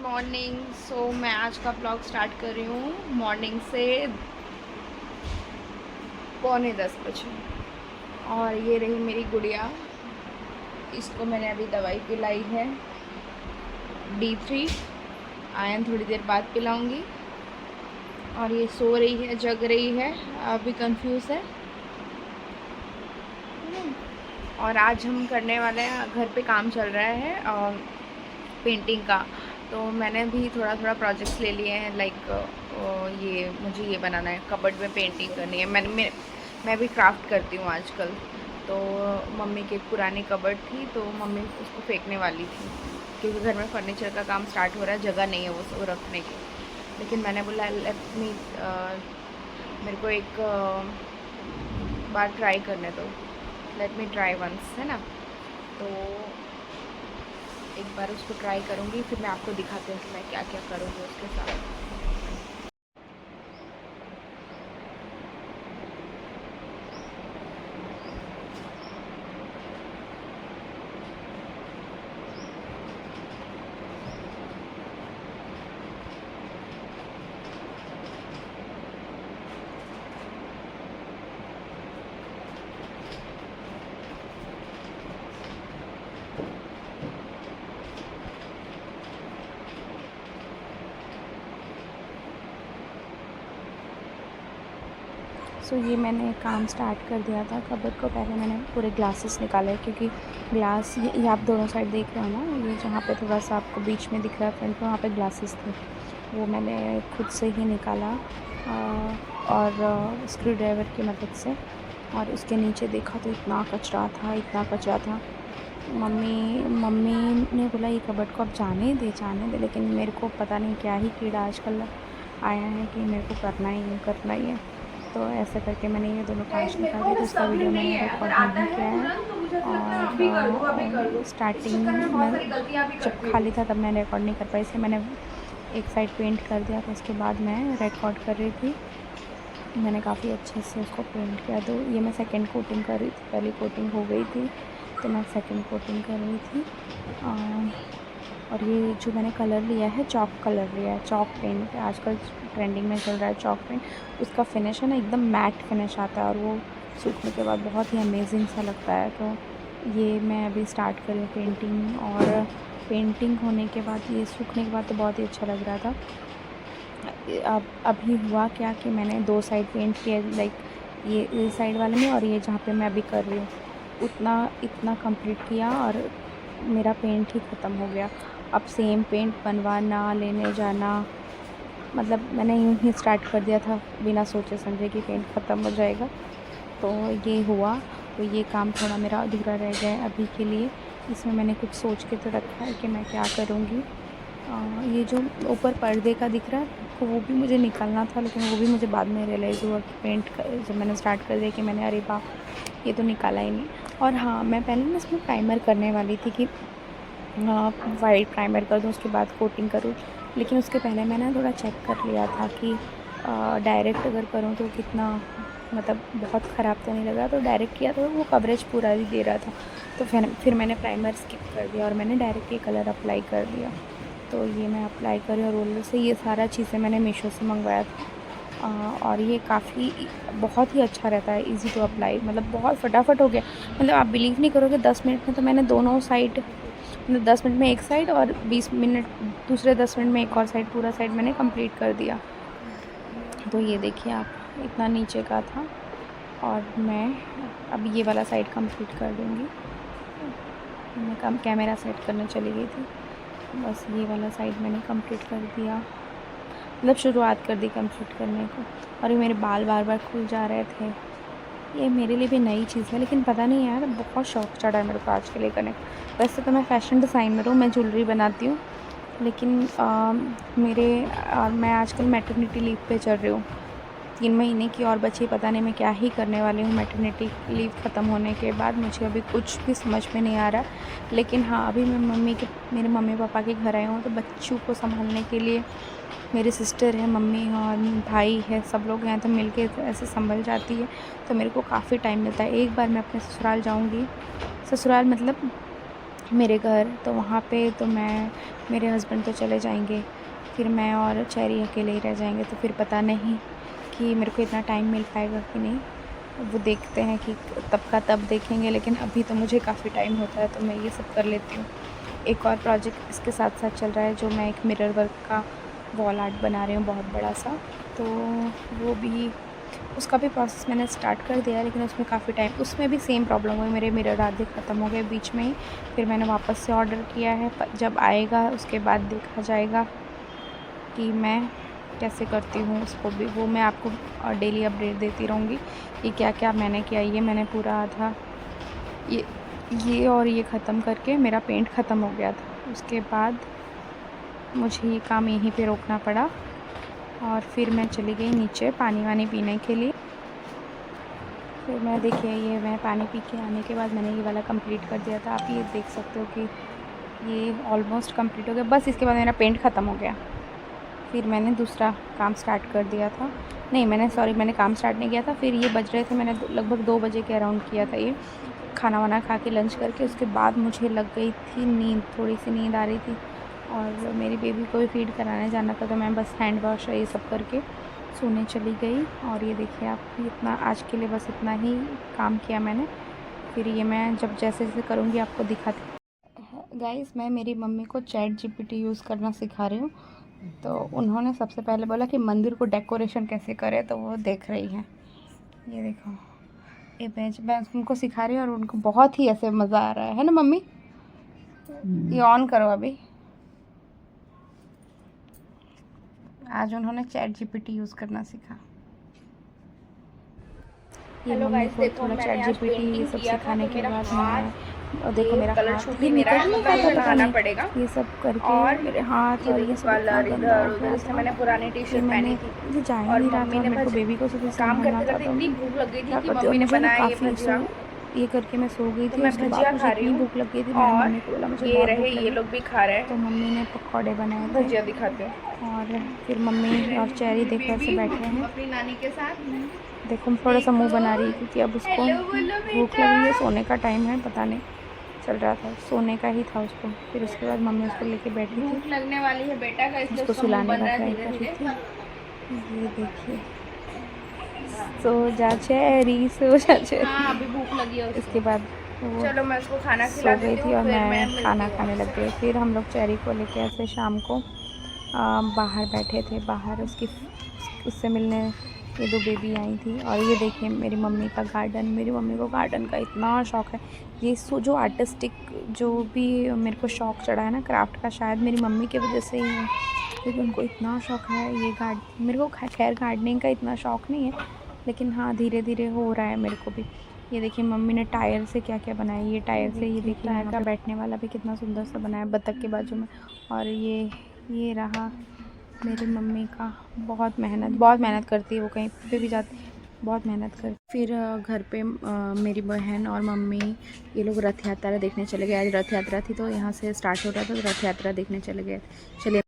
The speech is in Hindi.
मॉर्निंग। मैं आज का ब्लॉग स्टार्ट कर रही हूँ मॉर्निंग से 9:45 बजे। और ये रही मेरी गुड़िया, इसको मैंने अभी दवाई पिलाई है D3 आयन, थोड़ी देर बाद पिलाऊंगी। और ये सो रही है, जग रही है, अभी कंफ्यूज है। और आज हम करने वाले हैं, घर पे काम चल रहा है पेंटिंग का। तो मैंने भी थोड़ा थोड़ा प्रोजेक्ट्स ले लिए हैं, लाइक ये मुझे ये बनाना है, कबर्ड में पेंटिंग करनी है। मैं भी क्राफ्ट करती हूँ आजकल। तो मम्मी की एक पुरानी कबर्ड थी, तो मम्मी उसको फेंकने वाली थी क्योंकि घर में फर्नीचर का काम स्टार्ट हो रहा है, जगह नहीं है वो रखने की। लेकिन मैंने बोला मेरे को एक बार ट्राई करने दो, लेट मी ट्राई वंस, है ना। तो एक बार उसको ट्राई करूँगी, फिर मैं आपको दिखाती हूँ कि मैं क्या क्या करूँगी उसके साथ। ये मैंने काम स्टार्ट कर दिया था कबर्ड को। पहले मैंने पूरे ग्लासेस निकाले, क्योंकि ग्लास ये आप दोनों साइड देख रहे हो ना, ये जहाँ पे थोड़ा सा आपको बीच में दिख रहा है फ्रंट में, वहाँ पे ग्लासेस थे, वो मैंने खुद से ही निकाला और स्क्रू ड्राइवर की मदद से। और उसके नीचे देखा तो इतना कचरा था, इतना कचरा था। मम्मी ने बोला ये कबर्ड को अब जाने दे, लेकिन मेरे को पता नहीं क्या ही कीड़ा आजकल आया है कि मेरे को करना ही है। तो ऐसा करके मैंने ये दोनों कांच निकाले। तो उसका वीडियो मैंने रिकॉर्ड नहीं किया है। और स्टार्टिंग में जब खाली था तब मैं रिकॉर्ड नहीं कर पाई, इसलिए मैंने एक साइड पेंट कर दिया था, उसके बाद मैं रिकॉर्ड कर रही थी। मैंने काफ़ी अच्छे से उसको पेंट किया। तो ये मैं सेकंड कोटिंग कर रही थी, पहली कोटिंग हो गई थी तो मैं सेकंड कोटिंग कर रही थी। और ये जो मैंने कलर लिया है, चॉक कलर लिया है, चॉक पेंट आजकल ट्रेंडिंग में चल रहा है चॉक पेंट। उसका फिनिश है ना, एकदम मैट फिनिश आता है और वो सूखने के बाद बहुत ही अमेजिंग सा लगता है। तो ये मैं अभी स्टार्ट कर रही हूँ पेंटिंग। और पेंटिंग होने के बाद, ये सूखने के बाद तो बहुत ही अच्छा लग रहा था। अब अभी हुआ क्या कि मैंने 2 साइड पेंट किए, लाइक ये साइड वाले में और ये जहाँ पे मैं अभी कर रही हूँ, इतना कंप्लीट किया और मेरा पेंट ही ख़त्म हो गया। अब सेम पेंट बनवाना, लेने जाना, मतलब मैंने यूँ ही स्टार्ट कर दिया था बिना सोचे समझे कि पेंट ख़त्म हो जाएगा। तो ये हुआ। तो ये काम थोड़ा मेरा अधूरा रह गया है अभी के लिए। इसमें मैंने कुछ सोच के तो रखा है कि मैं क्या करूँगी। ये जो ऊपर पर्दे का दिख रहा है वो भी मुझे निकालना था, लेकिन वो भी मुझे बाद में रियलाइज़ हुआ कि पेंट जब मैंने स्टार्ट कर दिया कि मैंने अरे वाह, ये तो निकाला ही नहीं। और हाँ, मैं पहले ना इसमें प्राइमर करने वाली थी कि वाइट प्राइमर कर दूँ, उसके बाद कोटिंग करूँ। लेकिन उसके पहले मैंने थोड़ा चेक कर लिया था कि डायरेक्ट अगर करूँ तो कितना, मतलब बहुत ख़राब तो नहीं लगा। तो डायरेक्ट किया तो वो कवरेज पूरा ही दे रहा था। तो फिर मैंने प्राइमर स्किप कर दिया और मैंने डायरेक्ट ये कलर अप्लाई कर दिया। तो ये मैं अप्लाई कर रही हूँ रोलर से। ये सारा चीज़ें मैंने मीशो से मंगवाया था। और ये बहुत ही अच्छा रहता है, इजी टू अप्लाई, मतलब बहुत फटाफट हो गया। मतलब आप बिलीव नहीं करोगे, 10 मिनट में तो मैंने दोनों साइड, मतलब 10 मिनट में एक साइड और 20 मिनट दूसरे 10 मिनट में एक और साइड, पूरा साइड मैंने कंप्लीट कर दिया। तो ये देखिए आप, इतना नीचे का था और मैं अब ये वाला साइड कंप्लीट कर दूँगी। मैं कैमरा सेट करने चली गई थी, बस ये वाला साइड मैंने कंप्लीट कर दिया, मतलब शुरुआत कर दी कंप्लीट करने को। और ये मेरे बाल बार बार खुल जा रहे थे। ये मेरे लिए भी नई चीज़ है, लेकिन पता नहीं यार, बहुत शौक चढ़ा है मेरे को आज के लिए करने। वैसे तो मैं फ़ैशन डिज़ाइनर हूँ, मैं ज्वेलरी बनाती हूँ, लेकिन मैं आजकल मैटरनिटी लीव पे चल रही हूँ। 3 महीने की और बची, पता नहीं मैं क्या ही करने वाली हूँ मैटरनिटी लीव ख़त्म होने के बाद। मुझे अभी कुछ भी समझ में नहीं आ रहा। लेकिन हाँ, अभी मैं मेरे मम्मी पापा के घर आई हूँ, तो बच्चों को संभालने के लिए मेरी सिस्टर है, मम्मी और भाई है, सब लोग हैं, तो मिल के ऐसे संभल जाती है। तो मेरे को काफ़ी टाइम मिलता है। एक बार मैं अपने ससुराल जाऊँगी, ससुराल मतलब मेरे घर, तो वहाँ पे तो मेरे हस्बैंड तो चले जाएंगे, फिर मैं और चेरी अकेले ही रह जाएंगे। तो फिर पता नहीं कि मेरे को इतना टाइम मिल पाएगा कि नहीं, वो देखते हैं कि तब का तब देखेंगे। लेकिन अभी तो मुझे काफ़ी टाइम होता है तो मैं ये सब कर लेती हूँ। एक और प्रोजेक्ट इसके साथ साथ चल रहा है, जो मैं एक मिरर वर्क का वॉल आर्ट बना रही हूँ बहुत बड़ा सा। तो वो भी, उसका भी प्रोसेस मैंने स्टार्ट कर दिया, लेकिन उसमें काफ़ी टाइम, उसमें भी सेम प्रॉब्लम हुई, मेरे मिरर आधे ख़त्म हो गए बीच में ही। फिर मैंने वापस से ऑर्डर किया है, जब आएगा उसके बाद देखा जाएगा कि मैं कैसे करती हूँ उसको भी। वो मैं आपको डेली अपडेट देती रहूँगी कि क्या क्या मैंने किया। ये मैंने पूरा आधा ये और ये ख़त्म करके मेरा पेंट ख़त्म हो गया था। उसके बाद मुझे ये काम यहीं पे रोकना पड़ा और फिर मैं चली गई नीचे पानी वानी पीने के लिए। फिर मैं देखिए, ये मैं पानी पी के आने के बाद मैंने ये वाला कंप्लीट कर दिया था। आप ये देख सकते हो कि ये ऑलमोस्ट कंप्लीट हो गया। बस इसके बाद मेरा पेंट ख़त्म हो गया। फिर मैंने दूसरा काम स्टार्ट कर दिया था। नहीं, मैंने काम स्टार्ट नहीं किया था। फिर ये बज रहे थे, मैंने लगभग 2 बजे के अराउंड किया था ये। खाना वाना खा के लंच करके उसके बाद मुझे लग गई थी नींद, थोड़ी सी नींद आ रही थी और मेरी बेबी को भी फीड कराने जाना था। तो मैं बस हैंड वॉश ये सब करके सोने चली गई। और ये देखिए आप, इतना आज के लिए बस इतना ही काम किया मैंने। फिर ये मैं जब जैसे जैसे करूँगी आपको दिखाती। गाइस, मैं मेरी मम्मी को चैट जीपीटी यूज़ करना सिखा रही हूँ। तो उन्होंने सबसे पहले बोला कि मंदिर को डेकोरेशन कैसे करें, तो वो देख रही हैं। ये देखो, ये मैं उनको सिखा रही हूँ और उनको बहुत ही ऐसे मज़ा आ रहा है ना मम्मी? ये ऑन करो अभी। आज उन्होंने चैट जीपीटी यूज़ करना सीखा। ये मम्मी को थोड़ा चैट जीपीटी ये सब सिखाने के बाद मैं, और देखो मेरा हाथ, ये निकल नहीं पाता, पता नहीं, ये सब करके मेरे हाथ और ये सब इतना गंदा हो गया था। मैंने पुरानी टी शर्ट पहनी थी, मुझे जा ही नहीं रहा था। मेरे को बेबी को सुबह संभालना था, तो भूख लग गई थी कि मम्मी ने बनाया ये करके मैं सो गई थी। उसके बाद मुझे इतनी भूख लग गई थी, मैंने मम्मी को बोला मुझे बहुत भूख लगी। ये लोग भी खा रहे हैं, तो मम्मी ने पकौड़े बनाए थे, भजिया दिखाते हैं। और फिर मम्मी और चेरी देखो ऐसे बैठे हैं अपनी नानी के साथ। देखो थोड़ा सा मुंह बना रही है क्योंकि अब उसको भूख लगी है, सोने का टाइम है, पता नहीं चल रहा था, सोने का ही था उसको। फिर उसके बाद मम्मी उसको लेके बैठी थी, भूख लगने वाली है बेटा का, इसको सुलाने का ट्राई कर रही थी। ये देखिए, सो जा चेरी, सो जा चेरी। हाँ, अभी भूख लगी है उसको। इसके बाद वो चलो मैं उसको खाना खिला गई थी और मैं खाना खाने लग गई। फिर हम लोग चेरी को लेके ऐसे शाम को बाहर बैठे थे, बाहर उससे मिलने ये 2 बेबी आई थी। और ये देखिए मेरी मम्मी का गार्डन, मेरी मम्मी को गार्डन का इतना शौक़ है। ये जो आर्टिस्टिक जो भी मेरे को शौक़ चढ़ा है ना क्राफ्ट का, शायद मेरी मम्मी की वजह से ही है, क्योंकि उनको इतना शौक़ है ये मेरे को खैर गार्डनिंग का इतना शौक़ नहीं है, लेकिन हाँ धीरे धीरे हो रहा है मेरे को भी। ये देखिए मम्मी ने टायर से क्या क्या बनाया, ये टायर से, ये देखिए टायर का बैठने वाला भी कितना सुंदर सा बनाया बत्तख के बाजू में। और ये रहा मेरी मम्मी का, बहुत मेहनत करती है वो, कहीं पे भी जाती बहुत मेहनत करती। फिर घर पे मेरी बहन और मम्मी ये लोग रथ यात्रा देखने चले गए। आज रथ यात्रा थी तो यहाँ से स्टार्ट हो रहा था, तो रथ यात्रा देखने चले गए। चलिए